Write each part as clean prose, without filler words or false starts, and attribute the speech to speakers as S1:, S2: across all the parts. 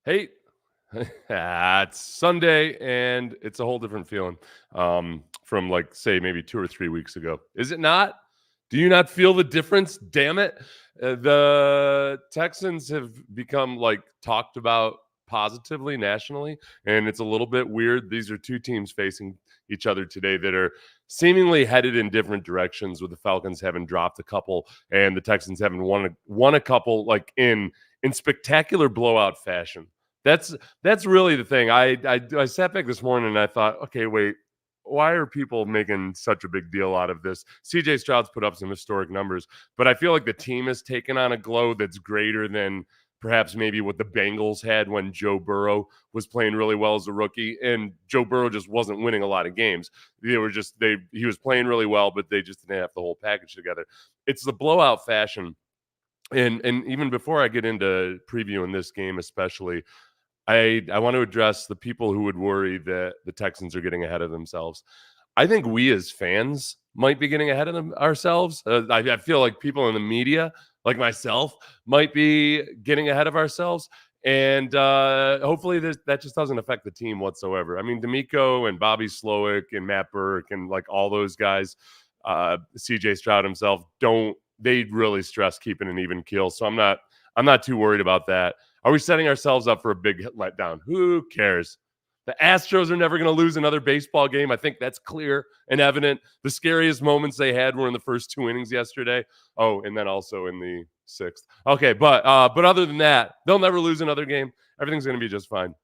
S1: Hey, it's Sunday and it's a whole different feeling from like say maybe 2 or 3 weeks ago. Is it not? Do you not feel the difference? Damn it! The Texans have become like talked about positively nationally, and it's a little bit weird. These are two teams facing each other today that are seemingly headed in different directions. With the Falcons having dropped a couple, and the Texans having won a couple, like in spectacular blowout fashion. That's really the thing. I sat back this morning and I thought, okay, wait, why are people making such a big deal out of this? CJ Stroud's put up some historic numbers, but I feel like the team has taken on a glow that's greater than perhaps maybe what the Bengals had when Joe Burrow was playing really well as a rookie, and Joe Burrow just wasn't winning a lot of games. He was playing really well, but they just didn't have the whole package together. It's the blowout fashion. And even before I get into previewing this game, especially, I want to address the people who would worry that the Texans are getting ahead of themselves. I think we as fans might be getting ahead of ourselves. I feel like people in the media, like myself, might be getting ahead of ourselves. And hopefully that just doesn't affect the team whatsoever. I mean, D'Amico and Bobby Slowick and Matt Burke and like all those guys, CJ Stroud himself, they really stress keeping an even keel. So I'm not too worried about that. Are we setting ourselves up for a big letdown? Who cares? The Astros are never going to lose another baseball game. I think that's clear and evident. The scariest moments they had were in the first two innings yesterday. Oh, and then also in the sixth. Okay, but other than that, they'll never lose another game. Everything's going to be just fine.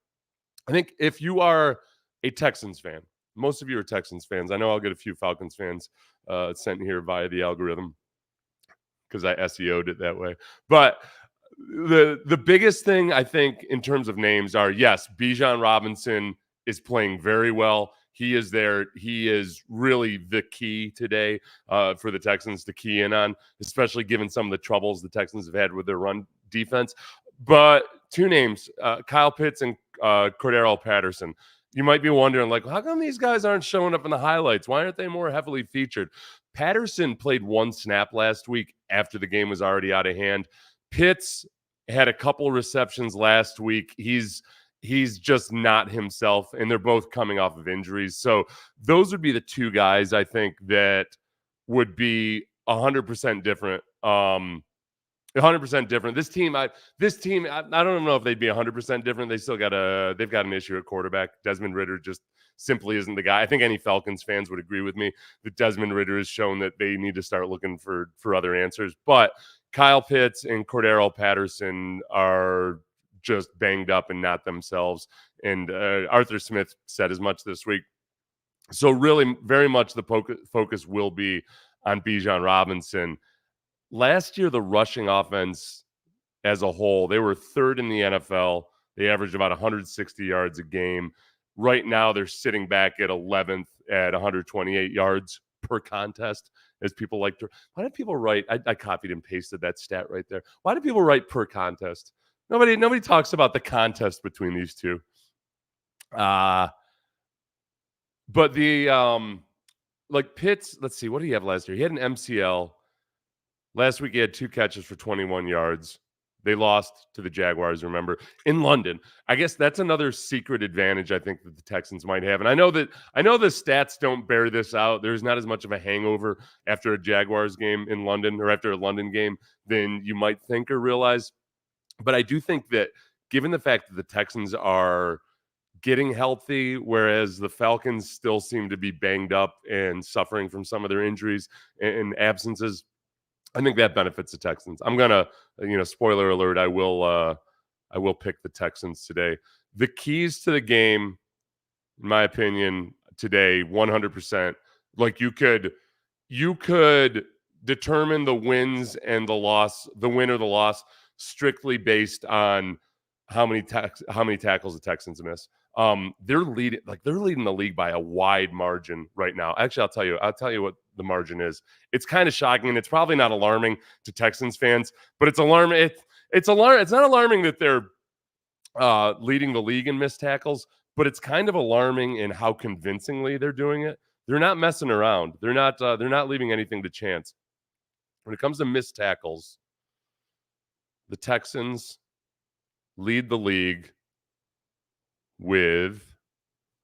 S1: I think if you are a Texans fan, most of you are Texans fans. I know I'll get a few Falcons fans sent here via the algorithm because I SEO'd it that way. But the biggest thing I think in terms of names are, yes, Bijan Robinson is playing very well. He is there. He is really the key today for the Texans to key in on, especially given some of the troubles the Texans have had with their run defense. But two names, Kyle Pitts and Cordero Patterson. You might be wondering, like, how come these guys aren't showing up in the highlights? Why aren't they more heavily featured? Patterson played one snap last week after the game was already out of hand. Pitts had a couple receptions last week. He's just not himself, and they're both coming off of injuries. So those would be the two guys I think that would be 100% different. 100% different. I don't know if they'd be 100% different. They've got an issue at quarterback. Desmond Ridder just simply isn't the guy. I think any Falcons fans would agree with me that Desmond Ridder has shown that they need to start looking for other answers. But Kyle Pitts and Cordero Patterson are just banged up and not themselves. And Arthur Smith said as much this week. So really, very much the focus will be on Bijan Robinson. Last year, the rushing offense as a whole, they were third in the NFL. They averaged about 160 yards a game. Right now, they're sitting back at 11th at 128 yards per contest, as people like to. Why do people write? I copied and pasted that stat right there. Why do people write per contest? Nobody talks about the contest between these two. But the like Pitts, let's see, what did he have last year? He had an MCL. Last week, he had 2 catches for 21 yards. They lost to the Jaguars, remember, in London. I guess that's another secret advantage I think that the Texans might have. And I know the stats don't bear this out. There's not as much of a hangover after a Jaguars game in London or after a London game than you might think or realize. But I do think that given the fact that the Texans are getting healthy, whereas the Falcons still seem to be banged up and suffering from some of their injuries and absences, I think that benefits the Texans. I'm gonna, spoiler alert, I will pick the Texans today. The keys to the game, in my opinion, today, 100%. Like you could determine the wins and the win or the loss, strictly based on how many tackles the Texans miss. They're leading the league by a wide margin right now. Actually, I'll tell you what the margin is. It's kind of shocking, and it's probably not alarming to Texans fans, but it's alarming. It's not alarming that they're leading the league in missed tackles, but it's kind of alarming in how convincingly they're doing it. They're not messing around. They're not leaving anything to chance. When it comes to missed tackles, the Texans lead the league with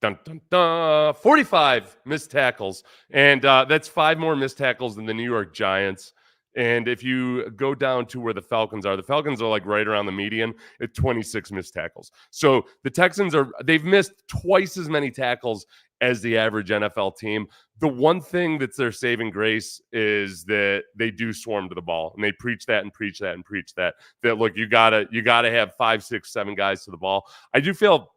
S1: 45 missed tackles. And that's 5 more missed tackles than the New York Giants. And if you go down to where the Falcons are like right around the median at 26 missed tackles. So the Texans they've missed twice as many tackles as the average NFL team. The one thing that's their saving grace is that they do swarm to the ball, and they preach that and preach that and preach that. That look, you gotta have 5, 6, 7 guys to the ball. I do feel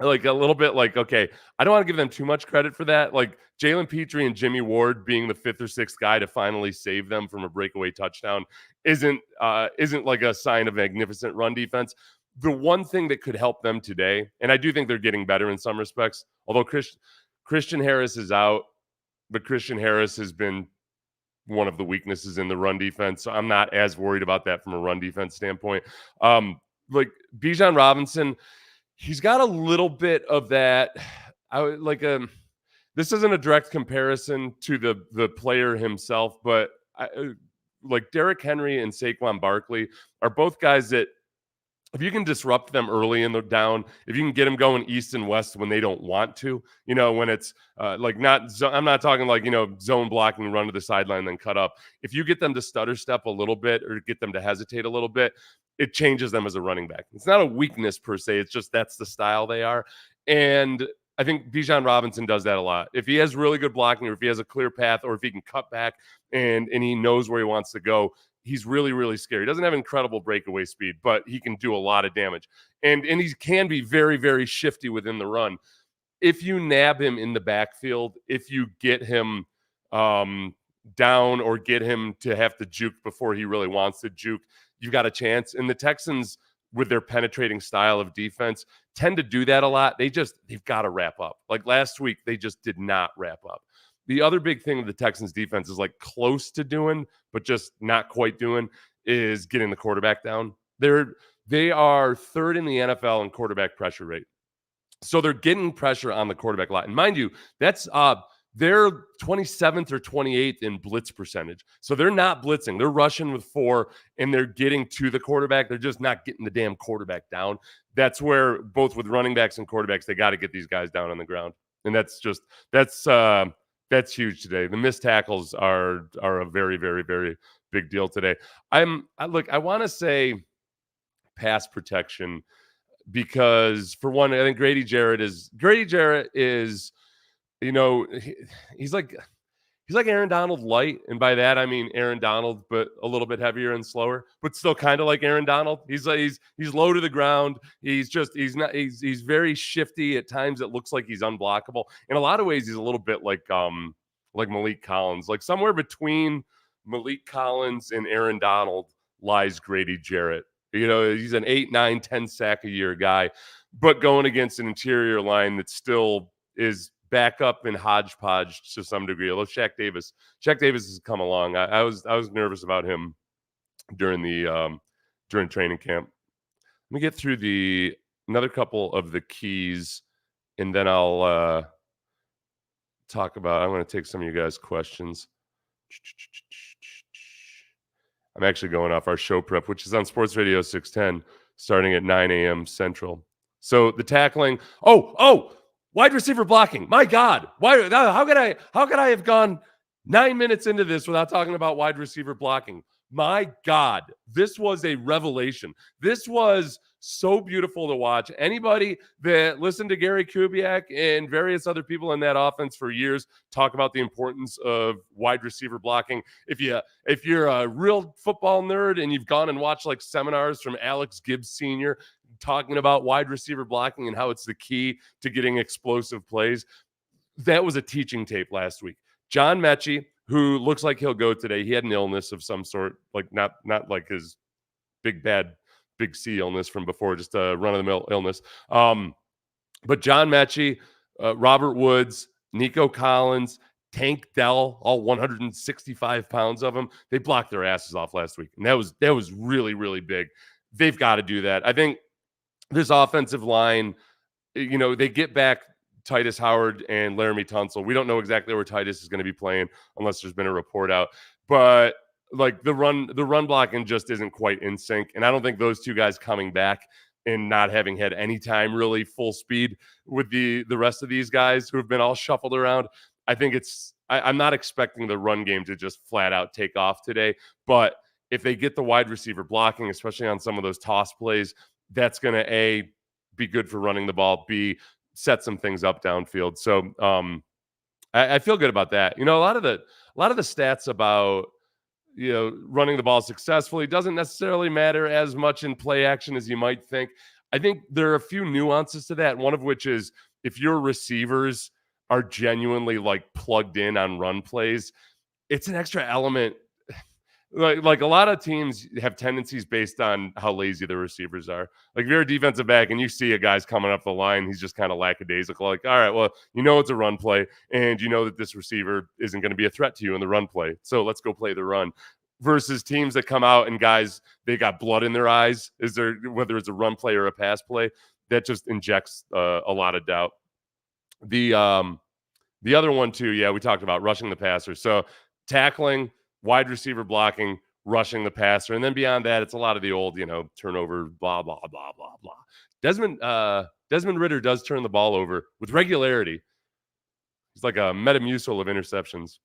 S1: like a little bit like, okay, I don't want to give them too much credit for that. Like Jalen Petrie and Jimmy Ward being the 5th or 6th guy to finally save them from a breakaway touchdown isn't like a sign of magnificent run defense. The one thing that could help them today, and I do think they're getting better in some respects, although Christian Harris is out, but Christian Harris has been one of the weaknesses in the run defense. So I'm not as worried about that from a run defense standpoint. Like Bijan Robinson, he's got a little bit of that. This isn't a direct comparison to the player himself, but like Derrick Henry and Saquon Barkley are both guys that if you can disrupt them early in the down, if you can get them going east and west when they don't want to, when it's I'm not talking like, zone blocking, run to the sideline, then cut up. If you get them to stutter step a little bit or get them to hesitate a little bit, it changes them as a running back. It's not a weakness per se. It's just that's the style they are. And I think Bijan Robinson does that a lot. If he has really good blocking or if he has a clear path or if he can cut back and he knows where he wants to go, he's really, really scary. He doesn't have incredible breakaway speed, but he can do a lot of damage. And he can be very, very shifty within the run. If you nab him in the backfield, if you get him down or get him to have to juke before he really wants to juke, you've got a chance. And the Texans, with their penetrating style of defense, tend to do that a lot. They've got to wrap up. Like last week, they just did not wrap up. The other big thing the Texans defense is like close to doing, but just not quite doing, is getting the quarterback down. They are 3rd in the NFL in quarterback pressure rate. So they're getting pressure on the quarterback a lot. And mind you, that's they're 27th or 28th in blitz percentage. So they're not blitzing. They're rushing with 4 and they're getting to the quarterback. They're just not getting the damn quarterback down. That's where both with running backs and quarterbacks, they got to get these guys down on the ground. And that's huge today. The missed tackles are a very, very, very big deal today. I want to say pass protection because for one, I think Grady Jarrett is, he's like Aaron Donald light. And by that, I mean Aaron Donald, but a little bit heavier and slower, but still kind of like Aaron Donald. He's low to the ground. He's very shifty. At times it looks like he's unblockable. In a lot of ways, he's a little bit like Malik Collins, like somewhere between Malik Collins and Aaron Donald lies Grady Jarrett. He's an 8, 9, 10 sack a year guy, but going against an interior line that still is back up in hodgepodge to some degree. Although Shaq Davis has come along. I was nervous about him during training camp. Let me get through another couple of the keys, and then I'll talk about. I'm going to take some of you guys' questions. I'm actually going off our show prep, which is on Sports Radio 610, starting at 9 a.m. Central. So the tackling. Oh. Wide receiver blocking. My God. How could I have gone 9 minutes into this without talking about wide receiver blocking? My God. This was a revelation. This was so beautiful to watch. Anybody that listened to Gary Kubiak and various other people in that offense for years talk about the importance of wide receiver blocking. If you're a real football nerd and you've gone and watched like seminars from Alex Gibbs Sr., talking about wide receiver blocking and how it's the key to getting explosive plays. That was a teaching tape last week. John Mechie, who looks like he'll go today, he had an illness of some sort, like not like his big C illness from before, just a run-of-the-mill illness. But John Mechie, Robert Woods, Nico Collins, Tank Dell, all 165 pounds of them, they blocked their asses off last week. And that was really, really big. They've got to do that. I think this offensive line, they get back Titus Howard and Laramie Tunsil. We don't know exactly where Titus is going to be playing unless there's been a report out. But like the run blocking just isn't quite in sync. And I don't think those two guys coming back and not having had any time really full speed with the rest of these guys who have been all shuffled around. I think I'm not expecting the run game to just flat out take off today, but if they get the wide receiver blocking, especially on some of those toss plays, that's going to be good for running the ball, B, set some things up downfield. So I feel good about that. A lot of the stats about running the ball successfully doesn't necessarily matter as much in play action as you might think. I think there are a few nuances to that. One of which is if your receivers are genuinely like plugged in on run plays, it's an extra element. Like a lot of teams have tendencies based on how lazy the receivers are. Like if you're a defensive back and you see a guy's coming up the line, he's just kind of lackadaisical. Like, all right, well, it's a run play, and that this receiver isn't going to be a threat to you in the run play. So let's go play the run. Versus teams that come out and guys, they got blood in their eyes. Whether it's a run play or a pass play, that just injects a lot of doubt. The other one too, yeah, we talked about rushing the passer. So tackling, wide receiver blocking, rushing the passer. And then beyond that, it's a lot of the old, turnover, blah, blah, blah, blah, blah. Desmond Ridder does turn the ball over with regularity. He's like a Metamucil of interceptions.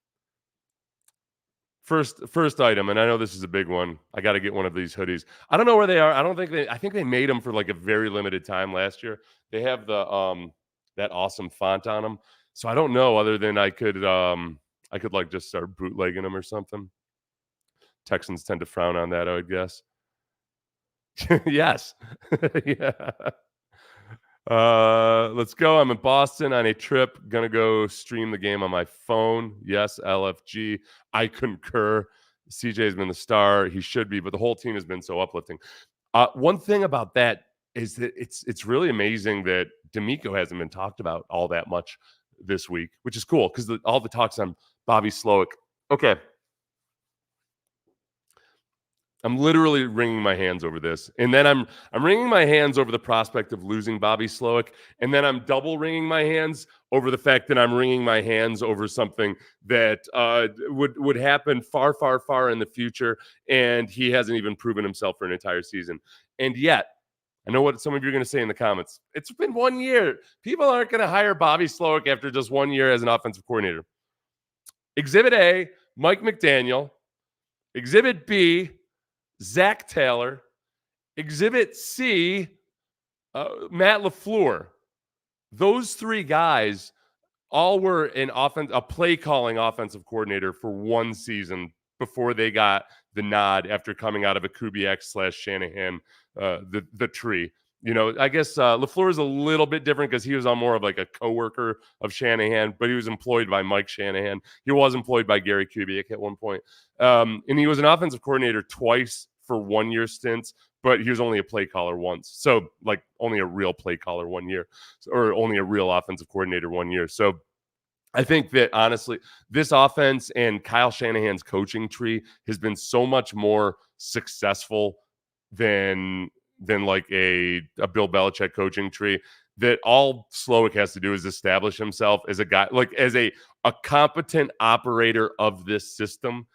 S1: First item, and I know this is a big one. I got to get one of these hoodies. I don't know where they are. I think they made them for like a very limited time last year. They have the that awesome font on them. So I don't know other than I could like just start bootlegging them or something. Texans tend to frown on that, I would guess. Yes. Yeah. Let's go. I'm in Boston on a trip. Gonna go stream the game on my phone. Yes, LFG. I concur. CJ's been the star. He should be, but the whole team has been so uplifting. One thing about that is that it's really amazing that D'Amico hasn't been talked about all that much this week, which is cool because all the talks on Bobby Slowick. Okay. I'm literally wringing my hands over this. And then I'm wringing my hands over the prospect of losing Bobby Slowick. And then I'm double wringing my hands over the fact that I'm wringing my hands over something that would happen far, far, far in the future. And he hasn't even proven himself for an entire season. And yet, I know what some of you are going to say in the comments. It's been 1 year. People aren't going to hire Bobby Slowick after just 1 year as an offensive coordinator. Exhibit A, Mike McDaniel. Exhibit B, Zach Taylor. Exhibit C, Matt LaFleur. Those three guys all were a play calling offensive coordinator for one season before they got the nod after coming out of a Kubiak/Shanahan, the tree. I guess LaFleur is a little bit different because he was on more of like a coworker of Shanahan, but he was employed by Mike Shanahan. He was employed by Gary Kubiak at one point. And he was an offensive coordinator twice for 1 year stints, but he was only a play caller once. So like only a real play caller 1 year, or only a real offensive coordinator 1 year. So I think that honestly, this offense and Kyle Shanahan's coaching tree has been so much more successful than like a Bill Belichick coaching tree, that all Slowick has to do is establish himself as a guy, like as a competent operator of this system.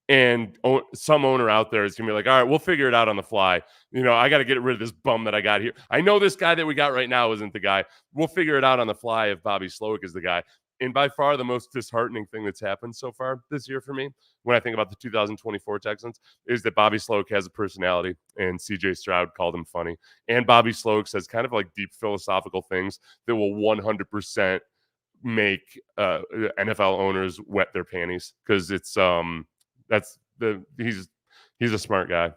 S1: And some owner out there is going to be like, all right, we'll figure it out on the fly. I got to get rid of this bum that I got here. I know this guy that we got right now isn't the guy. We'll figure it out on the fly if Bobby Slowick is the guy. And by far the most disheartening thing that's happened so far this year for me, when I think about the 2024 Texans, is that Bobby Slowick has a personality, and CJ Stroud called him funny. And Bobby Slowick says kind of like deep philosophical things that will 100% make NFL owners wet their panties, because it's he's a smart guy.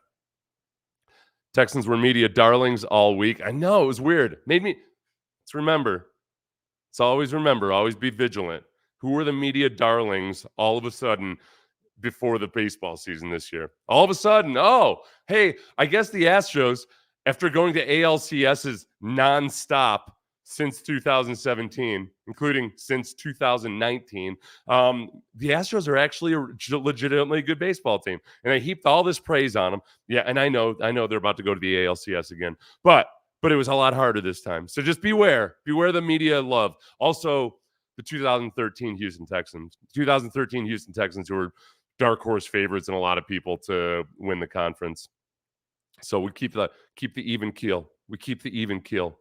S1: Texans were media darlings all week. I know, it was weird. Always be vigilant. Who were the media darlings all of a sudden before the baseball season this year? All of a sudden, hey, I guess the Astros, after going to ALCS's nonstop since 2017, including since 2019, the Astros are actually a legitimately good baseball team. And I heaped all this praise on them. Yeah, and I know they're about to go to the ALCS again. But it was a lot harder this time. So just beware the media love. Also, the 2013 Houston Texans who were dark horse favorites and a lot of people to win the conference. So we keep the even keel. We keep the even keel.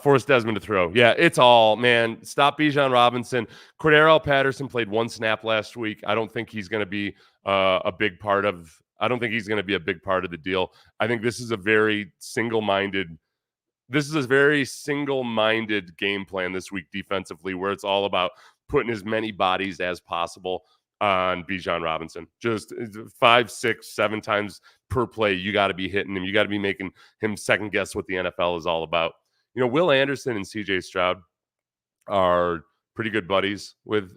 S1: Force Desmond to throw. Yeah, it's all, man. Stop Bijan Robinson. Cordero Patterson played one snap last week. I don't think he's going to be a big part of. I don't think he's going to be a big part of the deal. I think this is a very single-minded. This is a very single-minded game plan this week defensively, where it's all about putting as many bodies as possible on Bijan Robinson. Just 5, 6, 7 times per play, you got to be hitting him. You got to be making him second guess what the NFL is all about. Will Anderson and C.J. Stroud are pretty good buddies with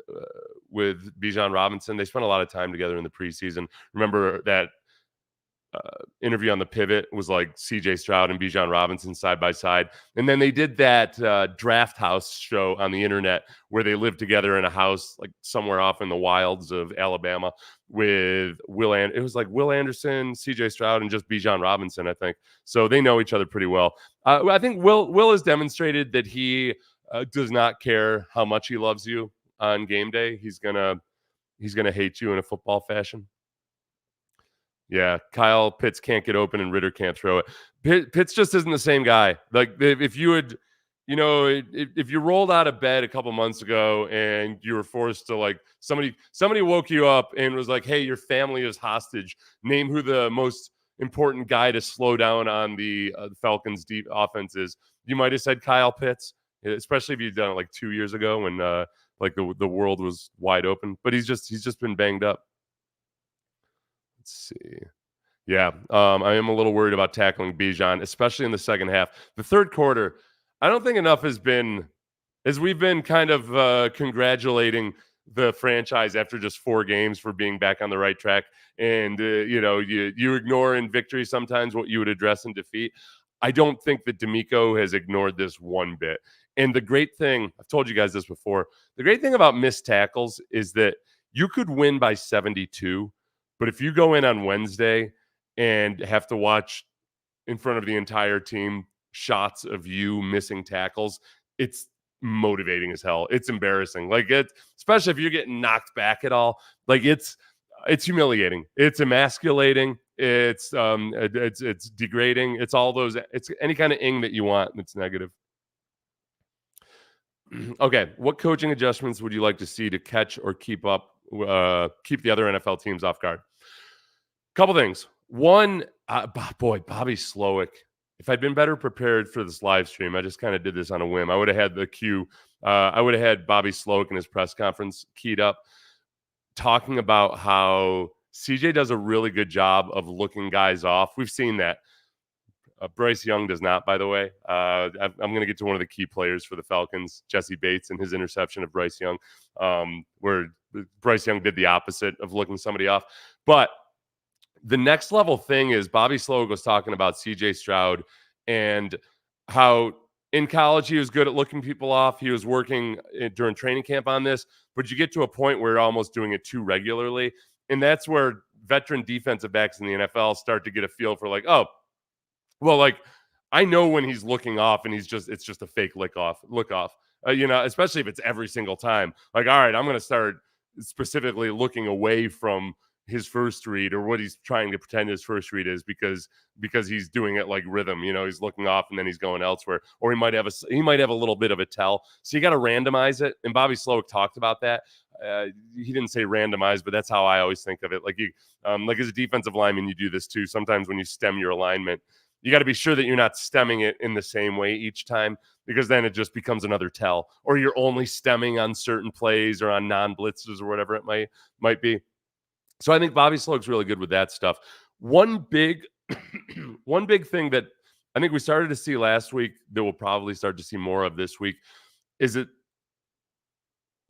S1: Bijan Robinson. They spent a lot of time together in the preseason. Remember that interview on the Pivot was like C.J. Stroud and Bijan Robinson side by side. And then they did that Draft House show on the internet where they lived together in a house like somewhere off in the wilds of Alabama with it was like Will Anderson, C.J. Stroud, and just Bijan Robinson, I think. So they know each other pretty well. I think Will has demonstrated that he does not care how much he loves you on game day. He's gonna hate you in a football fashion. Yeah, Kyle Pitts can't get open and Ritter can't throw it. Pitts just isn't the same guy. Like if you would, if you rolled out of bed a couple months ago and you were forced to like somebody woke you up and was like, "Hey, your family is hostage. Name who the most important guy to slow down on the Falcons' deep offense is." You might have said Kyle Pitts, especially if you'd done it like 2 years ago when like the world was wide open. But he's just been banged up. Let's see. Yeah, I am a little worried about tackling Bijan, especially in the second half. The third quarter, I don't think enough has been, as we've been kind of congratulating the franchise after just 4 games for being back on the right track. And, you ignore in victory sometimes what you would address in defeat. I don't think that D'Amico has ignored this one bit. And the great thing, I've told you guys this before, the great thing about missed tackles is that you could win by 72, but if you go in on Wednesday and have to watch in front of the entire team shots of you missing tackles, it's motivating as hell. It's embarrassing. Like especially if you're getting knocked back at all. Like it's humiliating. It's emasculating. It's degrading. It's all those. It's any kind of ing that you want that's negative. Okay, what coaching adjustments would you like to see to catch or keep the other NFL teams off guard? Couple things. One, Bobby Slowick. If I'd been better prepared for this live stream, I just kind of did this on a whim. I would have had the cue. I would have had Bobby Slowick in his press conference keyed up, talking about how CJ does a really good job of looking guys off. We've seen that. Bryce Young does not, by the way. I'm going to get to one of the key players for the Falcons, Jesse Bates, and his interception of Bryce Young, where Bryce Young did the opposite of looking somebody off. But the next level thing is Bobby Slowick was talking about C.J. Stroud and how in college he was good at looking people off. He was working during training camp on this, but you get to a point where you're almost doing it too regularly. And that's where veteran defensive backs in the NFL start to get a feel for like, oh, well, like I know when he's looking off and it's just a fake look off, especially if it's every single time. Like, all right, I'm going to start specifically looking away from his first read or what he's trying to pretend his first read is because he's doing it like rhythm. He's looking off and then he's going elsewhere, or he might have a little bit of a tell. So you got to randomize it. And Bobby Slowick talked about that. He didn't say randomize, but that's how I always think of it. Like like as a defensive lineman, you do this too. Sometimes when you stem your alignment, you got to be sure that you're not stemming it in the same way each time, because then it just becomes another tell, or you're only stemming on certain plays or on non-blitzes or whatever it might be. So I think Bobby Slowick's really good with that stuff. One big thing that I think we started to see last week that we'll probably start to see more of this week is that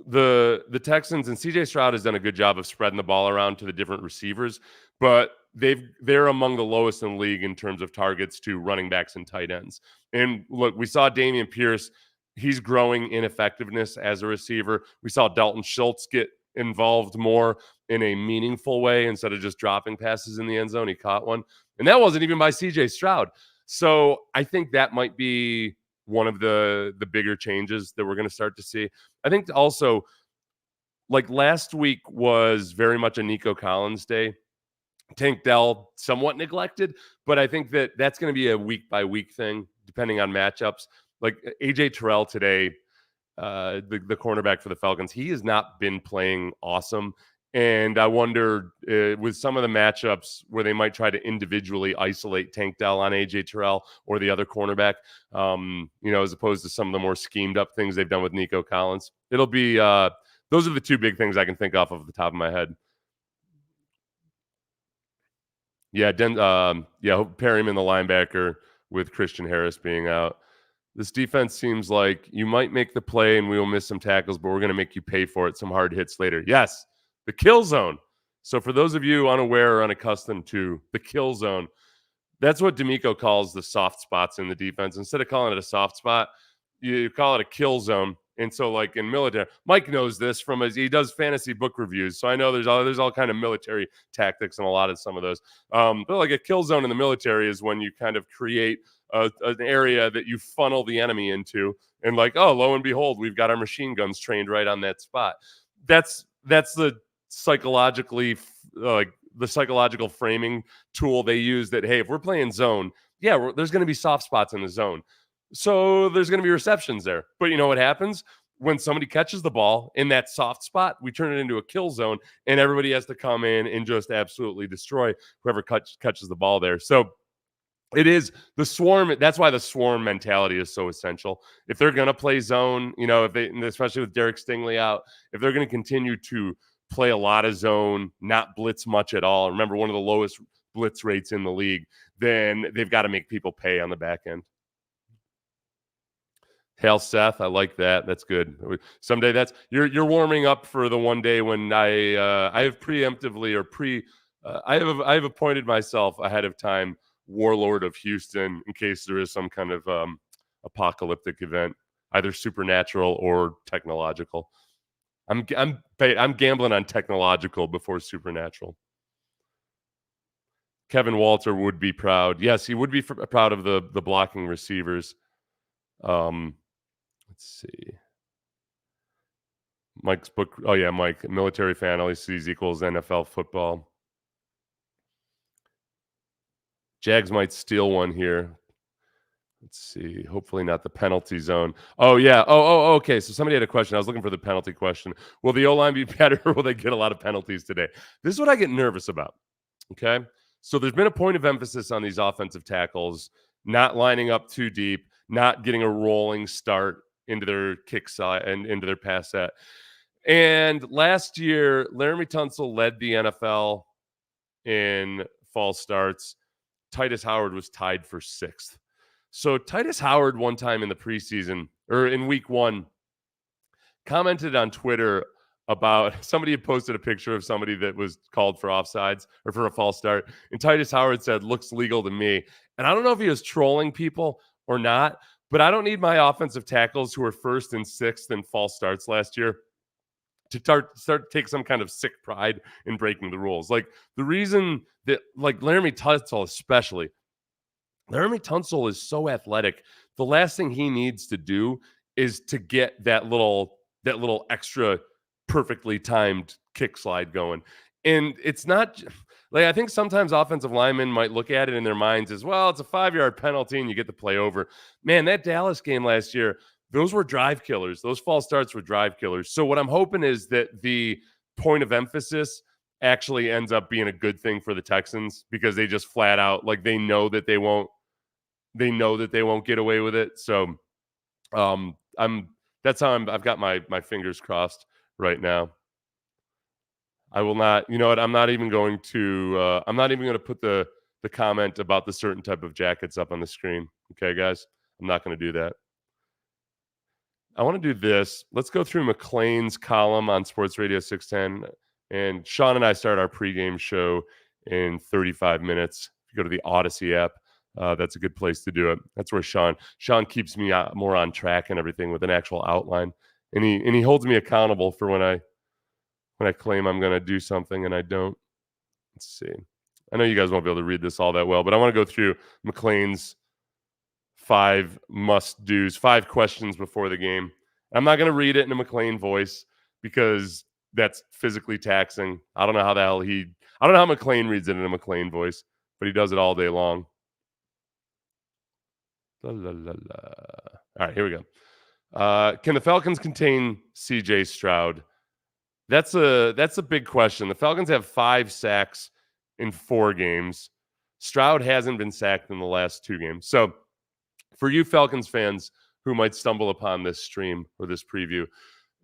S1: the Texans and C.J. Stroud has done a good job of spreading the ball around to the different receivers, but they're among the lowest in the league in terms of targets to running backs and tight ends. And look, we saw Dameon Pierce. He's growing in effectiveness as a receiver. We saw Dalton Schultz get involved more in a meaningful way instead of just dropping passes in the end zone. He caught one, and that wasn't even by C.J. Stroud. So I think that might be one of the bigger changes that we're going to start to see. I think also, like last week was very much a Nico Collins day. Tank Dell somewhat neglected, but I think that that's going to be a week by week thing depending on matchups. Like AJ Terrell today, the cornerback for the Falcons, he has not been playing awesome. And I wonder with some of the matchups where they might try to individually isolate Tank Dell on AJ Terrell or the other cornerback, as opposed to some of the more schemed up things they've done with Nico Collins. It'll be those are the two big things I can think of the top of my head. Yeah, pair him in the linebacker with Christian Harris being out. This defense seems like you might make the play and we will miss some tackles, but we're going to make you pay for it. Some hard hits later. Yes, the kill zone. So for those of you unaware or unaccustomed to the kill zone, that's what D'Amico calls the soft spots in the defense. Instead of calling it a soft spot, you call it a kill zone. And so, like in military, Mike knows this he does fantasy book reviews. So I know there's all kind of military tactics and a lot of some of those. But like a kill zone in the military is when you kind of create an area that you funnel the enemy into, and like, oh, lo and behold, we've got our machine guns trained right on that spot. That's the psychologically the psychological framing tool they use. That hey, if we're playing zone, there's going to be soft spots in the zone. So there's going to be receptions there. But you know what happens? When somebody catches the ball in that soft spot, we turn it into a kill zone, and everybody has to come in and just absolutely destroy whoever catches the ball there. So it is the swarm. That's why the swarm mentality is so essential. If they're going to play zone, especially with Derek Stingley out, if they're going to continue to play a lot of zone, not blitz much at all, remember one of the lowest blitz rates in the league, then they've got to make people pay on the back end. Hail Seth, I like that. That's good. Someday you're warming up for the one day when I have preemptively I have appointed myself ahead of time warlord of Houston in case there is some kind of apocalyptic event, either supernatural or technological. I'm gambling on technological before supernatural. Kevin Walter would be proud. Yes, he would be proud of the blocking receivers. Let's see. Mike's book. Oh, yeah, Mike, military fan, always sees equals NFL football. Jags might steal one here. Let's see. Hopefully not the penalty zone. Oh, yeah. Okay. So somebody had a question. I was looking for the penalty question. Will the O-line be better or will they get a lot of penalties today? This is what I get nervous about. Okay. So there's been a point of emphasis on these offensive tackles not lining up too deep, not getting a rolling start into their kick side and into their pass set. And last year, Laramie Tunsil led the NFL in false starts. Titus Howard was tied for 6th. So Titus Howard one time in the preseason or in week 1 commented on Twitter about somebody had posted a picture of somebody that was called for offsides or for a false start. And Titus Howard said, looks legal to me. And I don't know if he was trolling people or not, but I don't need my offensive tackles who were 1st and 6th in false starts last year to start to take some kind of sick pride in breaking the rules. Like the reason that like Laramie Tunsil especially, Laramie Tunsil is so athletic. The last thing he needs to do is to get that little extra perfectly timed kick slide going. And it's not like I think sometimes offensive linemen might look at it in their minds as well. It's a 5-yard penalty and you get the play over. Man, that Dallas game last year, those were drive killers. Those false starts were drive killers. So what I'm hoping is that the point of emphasis actually ends up being a good thing for the Texans because they just flat out like they know that they won't get away with it. So I've got my fingers crossed right now. I will not, you know what? I'm not even going to put the comment about the certain type of jackets up on the screen. Okay, guys, I'm not going to do that. I want to do this. Let's go through McLean's column on Sports Radio 610. And Sean and I start our pregame show in 35 minutes. If you go to the Odyssey app, that's a good place to do it. That's where Sean keeps me more on track and everything with an actual outline. And he holds me accountable for when I claim I'm going to do something and I don't. Let's see. I know you guys won't be able to read this all that well, but I want to go through McLean's 5 must-dos, 5 questions before the game. I'm not going to read it in a McLean voice because that's physically taxing. I don't know how the hell I don't know how McLean reads it in a McLean voice, but he does it all day long. La, la, la, la. All right, here we go. Can the Falcons contain CJ Stroud? That's a big question. The Falcons have 5 sacks in 4 games. Stroud hasn't been sacked in the last 2 games. So for you Falcons fans who might stumble upon this stream or this preview,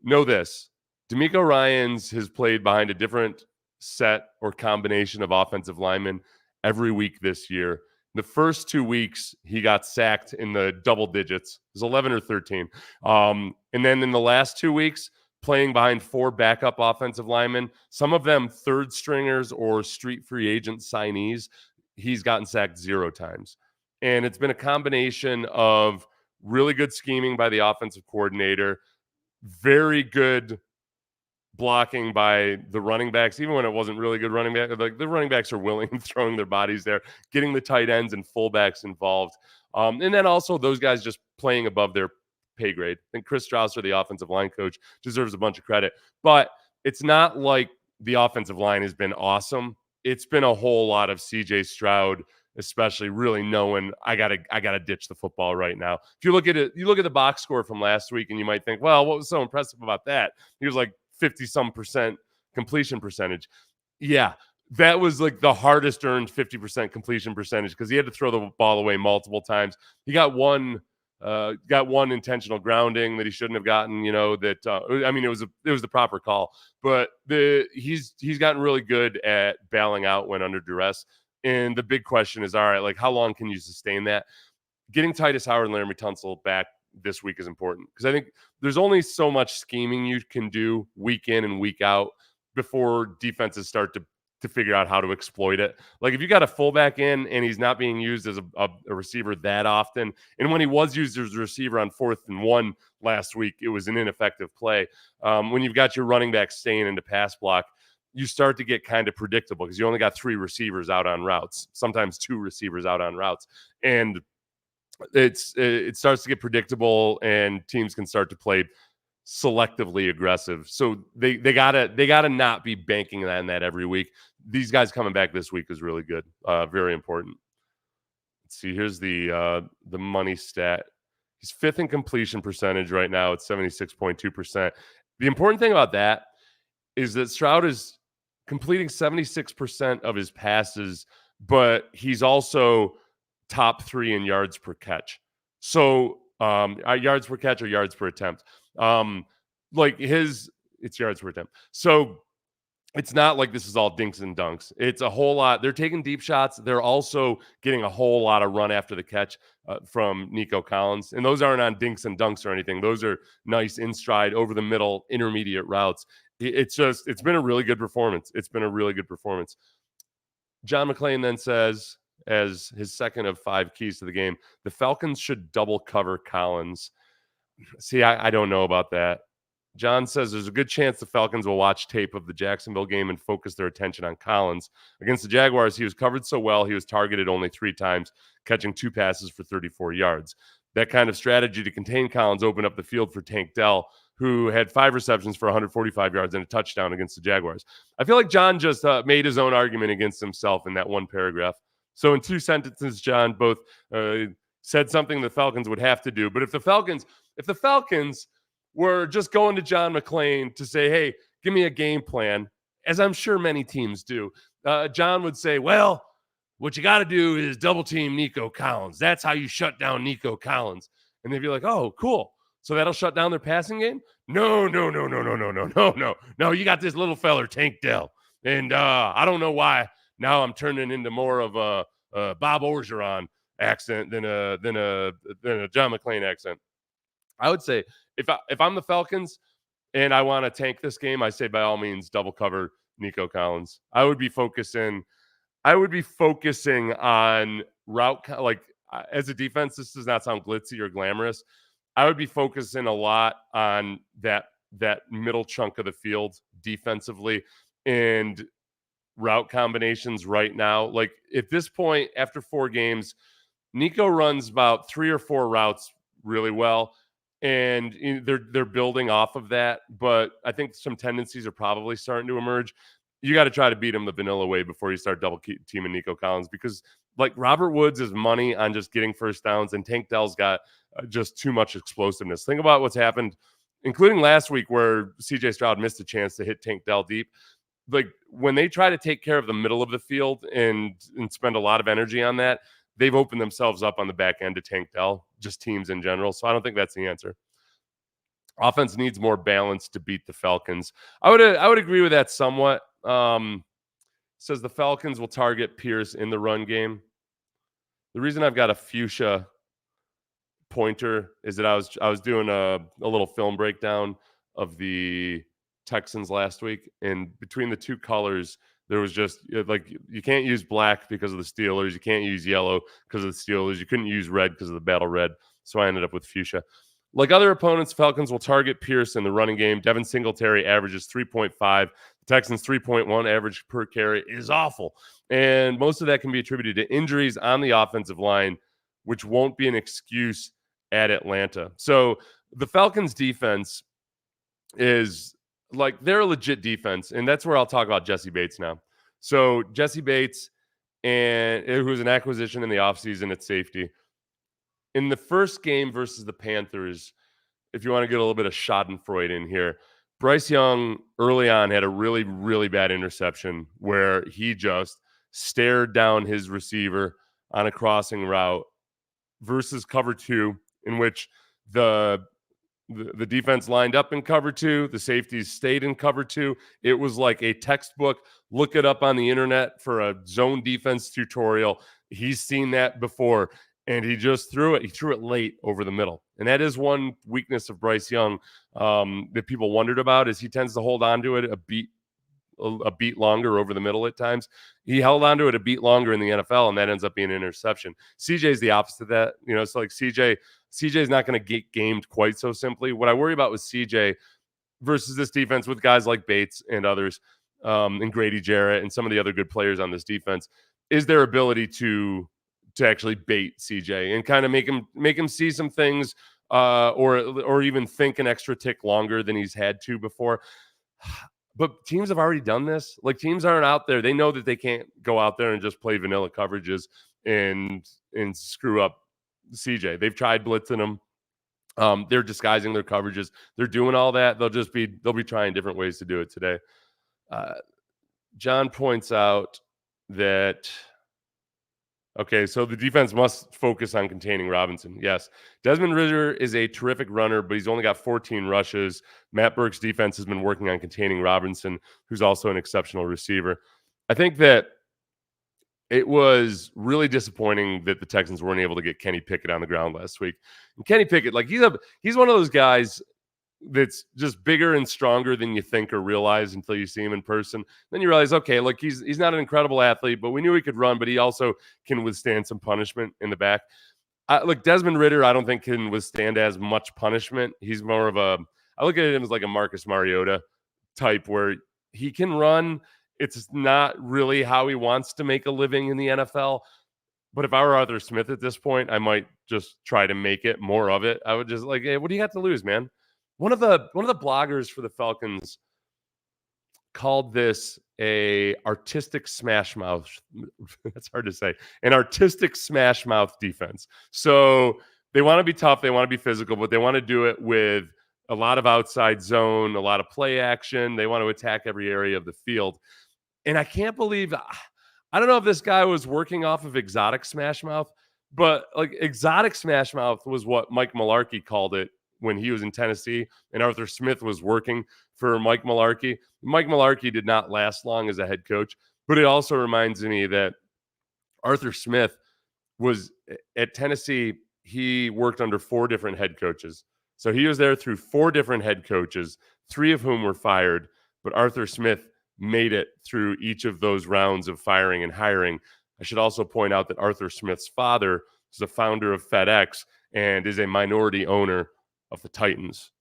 S1: know this. DeMeco Ryans has played behind a different set or combination of offensive linemen every week this year. The first 2 weeks, he got sacked in the double digits. It was 11 or 13. And then in the last 2 weeks, playing behind 4 backup offensive linemen, some of them third stringers or street free agent signees, he's gotten sacked 0 times. And it's been a combination of really good scheming by the offensive coordinator, very good blocking by the running backs, even when it wasn't really good running back. Like the running backs are willing and throwing their bodies there, getting the tight ends and fullbacks involved. And then also those guys just playing above their pay grade. I think Chris Strausser, the offensive line coach, deserves a bunch of credit. But it's not like the offensive line has been awesome. It's been a whole lot of CJ Stroud, especially really knowing I gotta ditch the football right now. If you look at it, you look at the box score from last week and you might think, well, what was so impressive about that? He was like 50-some% completion percentage. Yeah, that was like the hardest earned 50% completion percentage because he had to throw the ball away multiple times. He got one intentional grounding that he shouldn't have gotten. You know that I mean it was the proper call, but he's gotten really good at bailing out when under duress. And the big question is, all right, like how long can you sustain that? Getting Titus Howard and Laramie Tunsil back this week is important because I think there's only so much scheming you can do week in and week out before defenses start to figure out how to exploit it. Like if you got a fullback in and he's not being used as a receiver that often, and when he was used as a receiver on 4th and 1 last week, it was an ineffective play. When you've got your running back staying into pass block, you start to get kind of predictable because you only got 3 receivers out on routes, sometimes 2 receivers out on routes. And it starts to get predictable and teams can start to play selectively aggressive. So they gotta not be banking on that every week. These guys coming back this week is really good. Very important. Let's see, here's the money stat. He's 5th in completion percentage right now at 76.2%. The important thing about that is that Stroud is completing 76% of his passes, but he's also top 3 in yards per catch. So yards per catch or yards per attempt. It's yards per attempt. So it's not like this is all dinks and dunks. It's a whole lot. They're taking deep shots. They're also getting a whole lot of run after the catch from Nico Collins. And those aren't on dinks and dunks or anything. Those are nice in stride, over the middle, intermediate routes. It's been a really good performance. It's been a really good performance. John McClain then says, as his second of 5 keys to the game, the Falcons should double cover Collins. See, I don't know about that. John says there's a good chance the Falcons will watch tape of the Jacksonville game and focus their attention on Collins. Against the Jaguars, he was covered so well, he was targeted only 3 times, catching 2 passes for 34 yards. That kind of strategy to contain Collins opened up the field for Tank Dell, who had 5 receptions for 145 yards and a touchdown against the Jaguars. I feel like John just made his own argument against himself in that one paragraph. So in 2 sentences, John both said something the Falcons would have to do. But if the Falcons were just going to John McClain to say, hey, give me a game plan, as I'm sure many teams do, John would say, well, what you got to do is double team Nico Collins. That's how you shut down Nico Collins. And they'd be like, oh, cool. So that'll shut down their passing game? No. No, you got this little feller, Tank Dell. And I don't know why now I'm turning into more of a Bob Orgeron accent than a John McClain accent. I would say if I'm the Falcons and I want to tank this game, I say by all means double cover Nico Collins. I would be focusing on route, like as a defense. This does not sound glitzy or glamorous. I would be focusing a lot on that middle chunk of the field defensively and route combinations right now. Like at this point, after 4 games, Nico runs about 3 or 4 routes really well. And they're building off of that, but I think some tendencies are probably starting to emerge. you got to try to beat him the vanilla way before you start double teaming Nico Collins, because like Robert Woods is money on just getting first downs, and Tank Dell's got just too much explosiveness. Think about what's happened, including last week where CJ Stroud missed a chance to hit Tank Dell deep. Like when they try to take care of the middle of the field and spend a lot of energy on that, they've opened themselves up on the back end to Tank Dell, just teams in general. So I don't think that's the answer. Offense needs more balance to beat the Falcons. I would agree with that somewhat. Says the Falcons will target Pierce in the run game. The reason I've got a fuchsia pointer is that I was doing a little film breakdown of the Texans last week, and between the two colors, there was just like you can't use black because of the Steelers, you can't use yellow because of the Steelers, you couldn't use red because of the battle red, so I ended up with fuchsia. Like other opponents, Falcons will target Pierce in the running game. Devin Singletary averages 3.5. The Texans' 3.1 average per carry is awful. And most of that can be attributed to injuries on the offensive line, which won't be an excuse at Atlanta. So the Falcons' defense is like they're a legit defense. And that's where I'll talk about Jesse Bates now. So Jesse Bates, and who's an acquisition in the offseason at safety. In the first game versus the Panthers, if you want to get a little bit of Schadenfreude in here, Bryce Young early on had a really, really bad interception where he just stared down his receiver on a crossing route versus cover two, in which the defense lined up in cover two. The safeties stayed in cover two. It was like a textbook. Look it up on the internet for a zone defense tutorial. He's seen that before. And he just threw it. He threw it late over the middle. And that is one weakness of Bryce Young that people wondered about, is he tends to hold on to it a beat longer over the middle at times. He held on to it a beat longer in the NFL, and that ends up being an interception. CJ's the opposite of that. You know, it's like CJ's not going to get gamed quite so simply. What I worry about with CJ versus this defense with guys like Bates and others, and Grady Jarrett and some of the other good players on this defense, is their ability to actually bait CJ and kind of make him see some things, or even think an extra tick longer than he's had to before. But teams have already done this. Like, teams aren't out there. They know that they can't go out there and just play vanilla coverages and screw up CJ. They've tried blitzing him. They're disguising their coverages. They're doing all that. They'll be trying different ways to do it today. John points out that, okay, so the defense must focus on containing Robinson. Yes. Desmond Ridder is a terrific runner, but he's only got 14 rushes. Matt Burke's defense has been working on containing Robinson, who's also an exceptional receiver. I think that it was really disappointing that the Texans weren't able to get Kenny Pickett on the ground last week. And Kenny Pickett, like, he's one of those guys that's just bigger and stronger than you think or realize until you see him in person. Then you realize, okay, look, he's not an incredible athlete, but we knew he could run, but he also can withstand some punishment in the back. Look, Desmond Ridder, I don't think can withstand as much punishment. He's more of I look at him as like a Marcus Mariota type, where he can run. It's not really how he wants to make a living in the NFL. But if I were Arthur Smith at this point, I might just try to make it more of it. I would just like, hey, what do you got to lose, man? One of the bloggers for the Falcons called this a artistic smash mouth. That's hard to say. An artistic smash mouth defense. So they want to be tough, they want to be physical, but they want to do it with a lot of outside zone, a lot of play action. They want to attack every area of the field. And I can't believe, I don't know if this guy was working off of exotic smash mouth, but like exotic smash mouth was what Mike Mularkey called it when he was in Tennessee, and Arthur Smith was working for Mike Mularkey. Mike Mularkey did not last long as a head coach, but it also reminds me that Arthur Smith was at Tennessee. He worked under 4 different head coaches. So he was there through 4 different head coaches, 3 of whom were fired, but Arthur Smith made it through each of those rounds of firing and hiring. I should also point out that Arthur Smith's father is the founder of FedEx and is a minority owner of the Titans.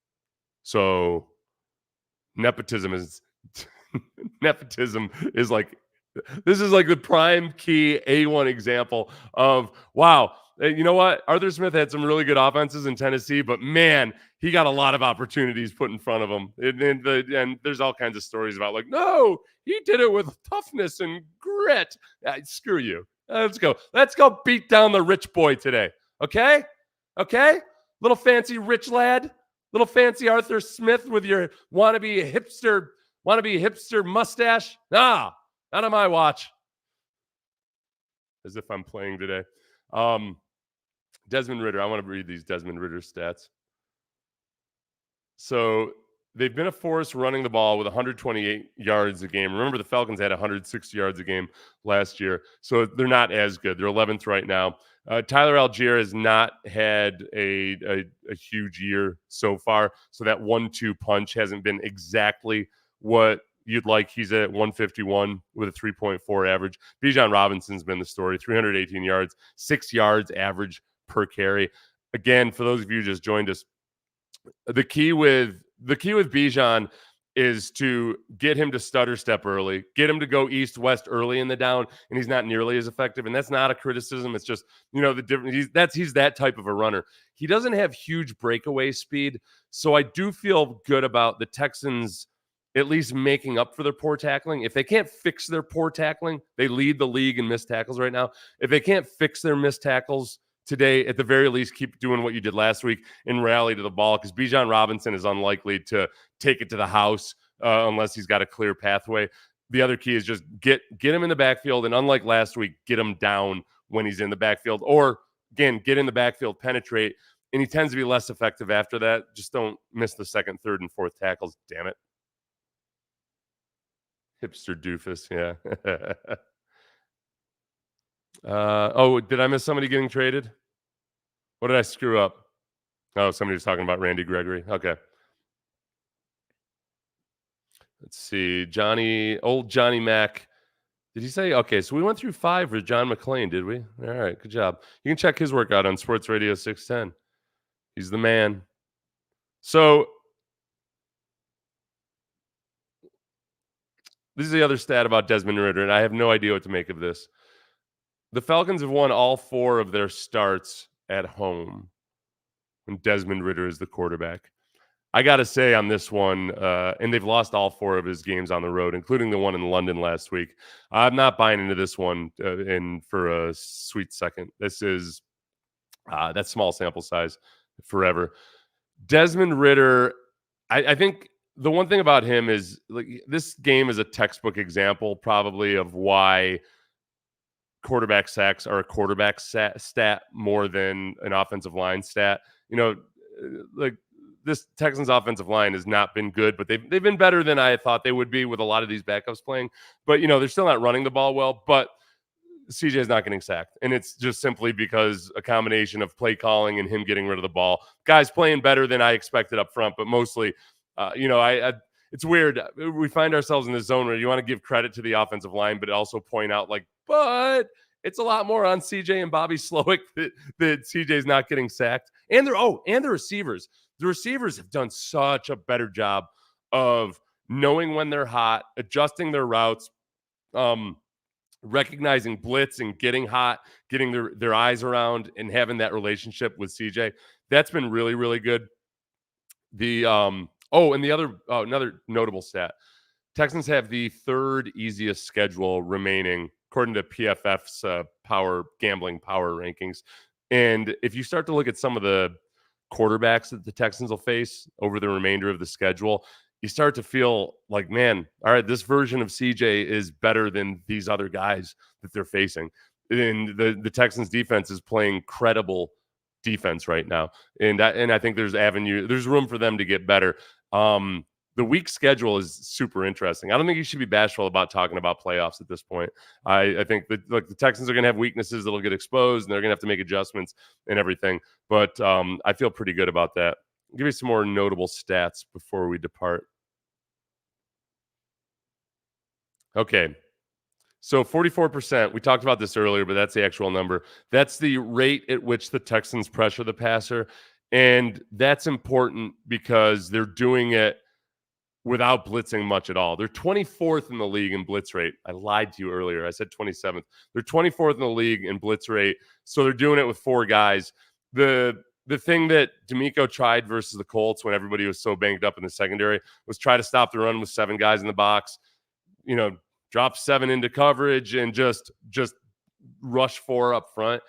S1: So nepotism is like, this is like the prime key A1 example of, wow, You know what? Arthur Smith had some really good offenses in Tennessee, but man, he got a lot of opportunities put in front of him. And there's all kinds of stories about like, no, he did it with toughness and grit. Screw you. Let's go. Let's go beat down the rich boy today. Okay? Okay? Little fancy rich lad. Little fancy Arthur Smith with your wannabe hipster mustache. Nah, not on my watch. As if I'm playing today. Desmond Ridder. I want to read these Desmond Ridder stats. So they've been a force running the ball with 128 yards a game. Remember, the Falcons had 160 yards a game last year, so they're not as good. They're 11th right now. Tyler Algier has not had a huge year so far, so that 1-2 punch hasn't been exactly what you'd like. He's at 151 with a 3.4 average. Bijan Robinson's been the story, 318 yards, 6 yards average per carry. Again, for those of you who just joined us, the key with Bijan is to get him to stutter step early, get him to go east-west early in the down, and he's not nearly as effective. And that's not a criticism. It's just, the difference. He's that type of a runner. He doesn't have huge breakaway speed, so I do feel good about the Texans at least making up for their poor tackling. If they can't fix their poor tackling, they lead the league in missed tackles right now. If they can't fix their missed tackles today, at the very least, keep doing what you did last week and rally to the ball, because Bijan Robinson is unlikely to take it to the house unless he's got a clear pathway. The other key is just get him in the backfield, and unlike last week, get him down when he's in the backfield, or again, get in the backfield, penetrate, and he tends to be less effective after that. Just don't miss the second, third, and fourth tackles. Damn it. Hipster doofus, yeah. Did I miss somebody getting traded? What did I screw up? Oh, somebody was talking about Randy Gregory. Okay. Let's see. Old Johnny Mac. Did he say? Okay, so we went through 5 for John McClain, did we? All right, good job. You can check his workout on Sports Radio 610. He's the man. So this is the other stat about Desmond Ridder, and I have no idea what to make of this. The Falcons have won all 4 of their starts at home when Desmond Ridder is the quarterback. I got to say on this one, and they've lost all 4 of his games on the road, including the one in London last week. I'm not buying into this one for a sweet second. This is that's small sample size forever. Desmond Ridder, I think the one thing about him is, like, this game is a textbook example probably of why quarterback sacks are a quarterback stat more than an offensive line stat. Like, this Texans offensive line has not been good, but they've been better than I thought they would be with a lot of these backups playing. But, they're still not running the ball well, but CJ is not getting sacked. And it's just simply because a combination of play calling and him getting rid of the ball. Guys playing better than I expected up front, but mostly, it's weird. We find ourselves in this zone where you want to give credit to the offensive line, but also point out, like, but it's a lot more on CJ and Bobby Slowick that CJ's not getting sacked. And the receivers. The receivers have done such a better job of knowing when they're hot, adjusting their routes, recognizing blitz and getting hot, getting their eyes around and having that relationship with CJ. That's been really, really good. And the other another notable stat. Texans have the 3rd easiest schedule remaining according to PFF's gambling power rankings. And if you start to look at some of the quarterbacks that the Texans will face over the remainder of the schedule, you start to feel like, man, all right, this version of CJ is better than these other guys that they're facing. And the Texans defense is playing credible defense right now. And I think there's room for them to get better. The week schedule is super interesting. I don't think you should be bashful about talking about playoffs at this point. I think that, look, the Texans are going to have weaknesses that'll get exposed, and they're going to have to make adjustments and everything. But I feel pretty good about that. I'll give you some more notable stats before we depart. Okay. So 44%, we talked about this earlier, but that's the actual number. That's the rate at which the Texans pressure the passer. And that's important because they're doing it without blitzing much at all. They're 24th in the league in blitz rate. I lied to you earlier. I said 27th. They're 24th in the league in blitz rate. So they're doing it with 4 guys. The thing that D'Amico tried versus the Colts when everybody was so banged up in the secondary was try to stop the run with 7 guys in the box, drop 7 into coverage and just rush 4 up front.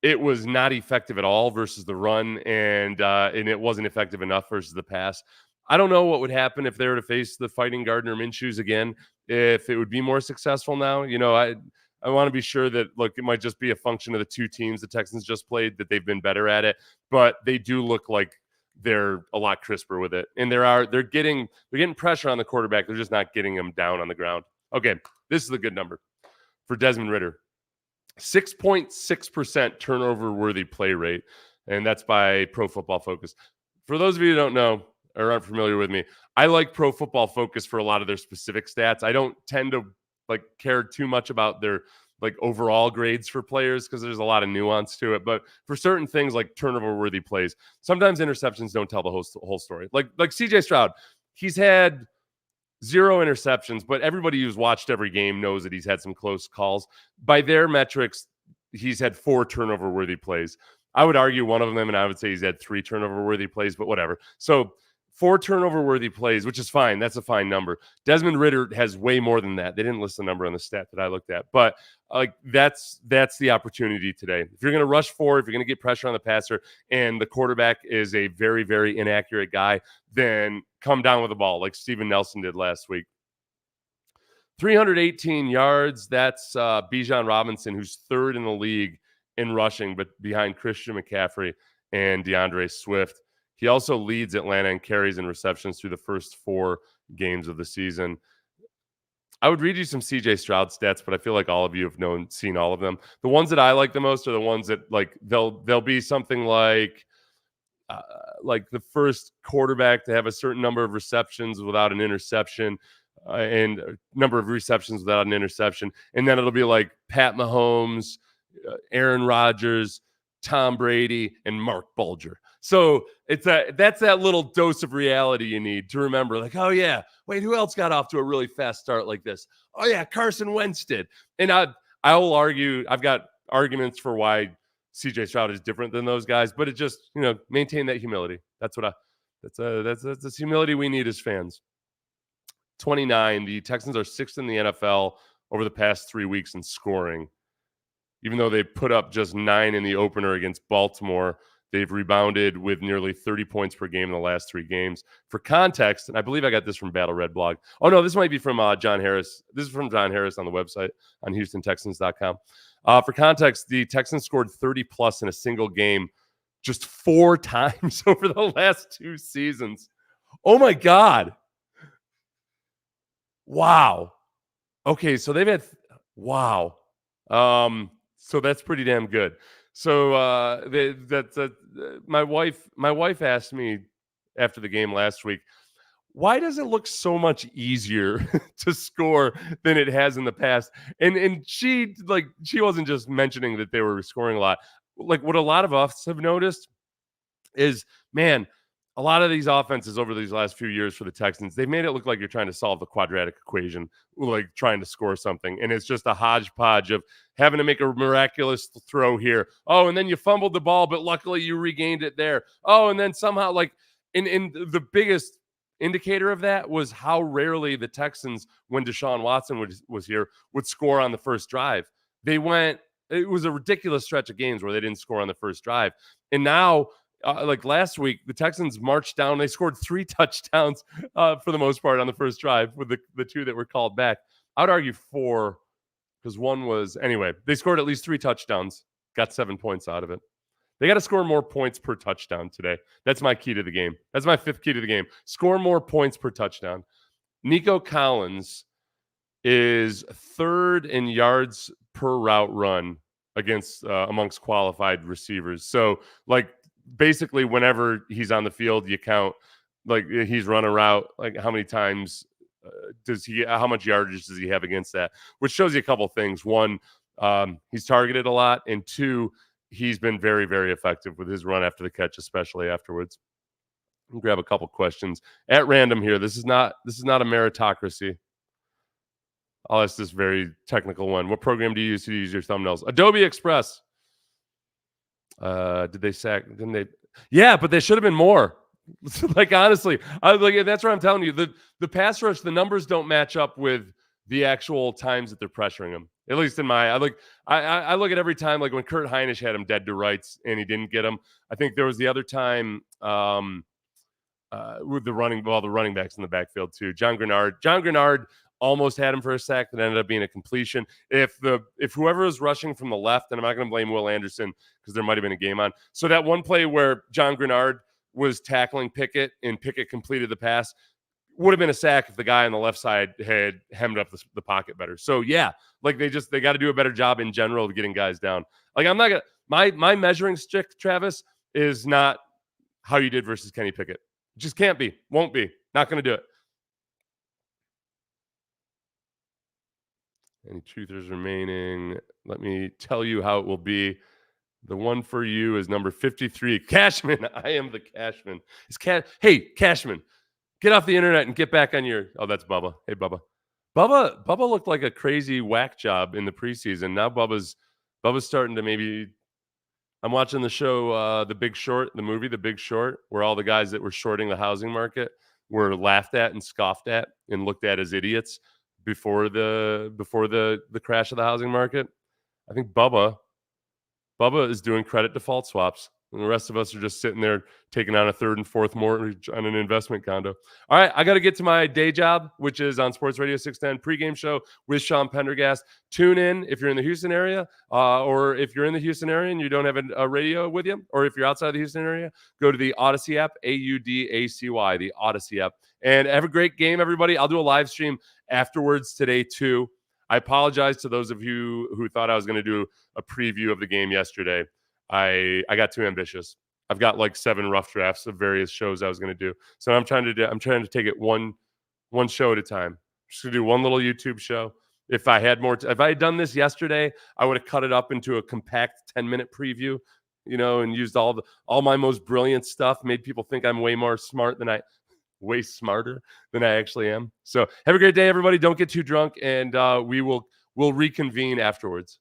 S1: It was not effective at all versus the run, and it wasn't effective enough versus the pass. I don't know what would happen if they were to face the Fighting Gardner Minshew's again, if it would be more successful now. I want to be sure that, look, it might just be a function of the 2 teams the Texans just played, that they've been better at it, but they do look like they're a lot crisper with it. And they're getting pressure on the quarterback. They're just not getting him down on the ground. Okay, this is a good number for Desmond Ridder. 6.6% turnover worthy play rate, and that's by Pro Football Focus. For those of you who don't know or aren't familiar with me, I like Pro Football Focus for a lot of their specific stats. I don't tend to care too much about their overall grades for players because there's a lot of nuance to it. But for certain things like turnover worthy plays, sometimes interceptions don't tell the whole story. Like CJ Stroud, he's had 0 interceptions, but everybody who's watched every game knows that he's had some close calls. By their metrics, he's had 4 turnover-worthy plays. I would argue one of them, and I would say he's had 3 turnover-worthy plays, but whatever. So 4 turnover-worthy plays, which is fine. That's a fine number. Desmond Ridder has way more than that. They didn't list the number on the stat that I looked at, but that's the opportunity today. If you're going to rush 4, if you're going to get pressure on the passer, and the quarterback is a very, very inaccurate guy, then come down with the ball like Steven Nelson did last week. 318 yards. That's Bijan Robinson, who's 3rd in the league in rushing, but behind Christian McCaffrey and DeAndre Swift. He also leads Atlanta in carries and receptions through the first 4 games of the season. I would read you some CJ Stroud stats, but I feel like all of you have seen all of them. The ones that I like the most are the ones that they'll be something like the first quarterback to have a certain number of receptions without an interception, and a number of receptions without an interception, and then it'll be like Pat Mahomes, Aaron Rodgers, Tom Brady, and Mark Bulger. So that's that little dose of reality you need to remember. Like, oh yeah, wait, who else got off to a really fast start like this? Oh yeah, Carson Wentz did. And I will argue. I've got arguments for why CJ Stroud is different than those guys, but it just maintain that humility. That's humility we need as fans. 29. The Texans are 6th in the NFL over the past 3 weeks in scoring. Even though they put up just 9 in the opener against Baltimore, they've rebounded with nearly 30 points per game in the last 3 games. For context, and I believe I got this from Battle Red Blog. Oh, no, this might be from John Harris. This is from John Harris on the website on HoustonTexans.com. For context, the Texans scored 30-plus in a single game just 4 times over the last 2 seasons. Oh, my God. Wow. Okay, so they've had wow. So that's pretty damn good. So my wife asked me after the game last week, why does it look so much easier to score than it has in the past? And she wasn't just mentioning that they were scoring a lot. Like what a lot of us have noticed is, man, a lot of these offenses over these last few years for the Texans, they've made it look like you're trying to solve the quadratic equation, like trying to score something. And it's just a hodgepodge of having to make a miraculous throw here. Oh, and then you fumbled the ball, but luckily you regained it there. Oh, and then somehow in the biggest indicator of that was how rarely the Texans, when Deshaun Watson was here, would score on the first drive. It was a ridiculous stretch of games where they didn't score on the first drive. And now, like last week, the Texans marched down. They scored 3 touchdowns for the most part on the first drive with the 2 that were called back. I would argue 4 because one was, anyway, they scored at least 3 touchdowns, got 7 points out of it. They got to score more points per touchdown today. That's my key to the game. That's my 5th key to the game. Score more points per touchdown. Nico Collins is 3rd in yards per route run against amongst qualified receivers. So, basically, whenever he's on the field, you count he's run a route. How many times how much yardage does he have against that? Which shows you a couple things. One, he's targeted a lot, and 2, he's been very, very effective with his run after the catch, especially afterwards. I'll grab a couple questions at random here. This is not a meritocracy. I'll ask this very technical one. What program do you use to use your thumbnails? Adobe Express. Did they sack? Didn't they? Yeah, but they should have been more. Like honestly, that's what I'm telling you. The pass rush, the numbers don't match up with the actual times that they're pressuring him. At least in my, I look at every time, like when Kurt Hinish had him dead to rights and he didn't get him. I think there was the other time with the running backs in the backfield too. John Grenard almost had him for a sack that ended up being a completion. If whoever was rushing from the left, and I'm not going to blame Will Anderson because there might have been a game on. So that one play where John Grenard was tackling Pickett and Pickett completed the pass would have been a sack if the guy on the left side had hemmed up the pocket better. So yeah, like they got to do a better job in general of getting guys down. Like I'm not gonna my measuring stick, Travis, is not how you did versus Kenny Pickett. Just can't be, won't be, not gonna do it. Any truthers remaining? Let me tell you how it will be. The one for you is number 53. Cashman. I am the Cashman. Hey, Cashman, get off the internet and get back on your. Oh, that's Bubba. Hey, Bubba. Bubba looked like a crazy whack job in the preseason. Now Bubba's starting to maybe. I'm watching the show, The Big Short, the movie The Big Short, where all the guys that were shorting the housing market were laughed at and scoffed at and looked at as idiots before the crash of the housing market. I think Bubba is doing credit default swaps, and the rest of us are just sitting there taking on a third and fourth mortgage on an investment condo. All right, I got to get to my day job, which is on Sports Radio 610 pregame show with Sean Pendergast. Tune in if you're in the Houston area, or if you're in the Houston area and you don't have a radio with you, or if you're outside the Houston area, go to the Odyssey app, AUDACY, the Odyssey app. And have a great game, everybody. I'll do a live stream afterwards today, too. I apologize to those of you who thought I was going to do a preview of the game yesterday. I got too ambitious. I've got like 7 rough drafts of various shows I was going to do. So I'm trying to take it one show at a time. Just going to do one little YouTube show. If I had if I had done this yesterday, I would have cut it up into a compact 10-minute preview, and used all my most brilliant stuff, made people think I'm way smarter than I actually am. So have a great day, everybody. Don't get too drunk, and we'll reconvene afterwards.